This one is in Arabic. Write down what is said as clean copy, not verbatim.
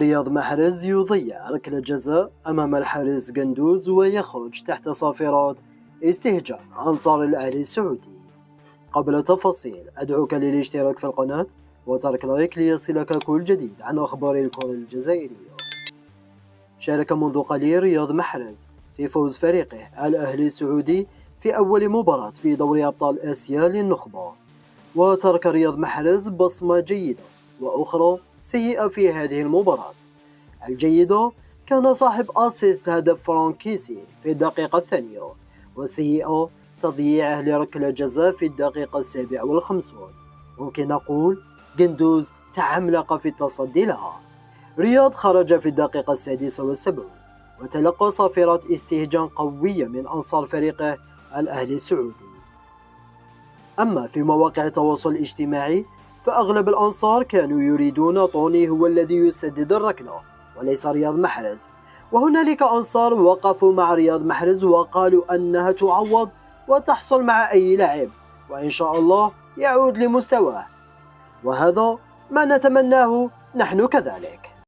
رياض محرز يضيع ركلة جزاء أمام الحارس قندوز ويخرج تحت صافرات استهجان أنصار الأهلي السعودي. قبل التفاصيل أدعوك للاشتراك في القناة وترك لايك ليصلك كل جديد عن أخبار الكرة الجزائرية. شارك منذ قليل رياض محرز في فوز فريقه الأهلي السعودي في أول مباراة في دوري أبطال آسيا للنخبة، وترك رياض محرز بصمة جيدة وأخرى سيئة في هذه المباراة. الجيدة كان صاحب أسيست هدف فرانكيسي في الدقيقة 2، وسيئة تضييعه لركلة جزاء في الدقيقة 57. ممكن نقول قندوز تعملق في التصدي لها. رياض خرج في الدقيقة 76 وتلقى صافرات استهجان قوية من أنصار فريقه الأهلي السعودي. أما في مواقع التواصل الاجتماعي فأغلب الأنصار كانوا يريدون طوني هو الذي يسدد الركلة وليس رياض محرز، وهنالك أنصار وقفوا مع رياض محرز وقالوا أنها تعوض وتحصل مع أي لاعب وإن شاء الله يعود لمستواه، وهذا ما نتمناه نحن كذلك.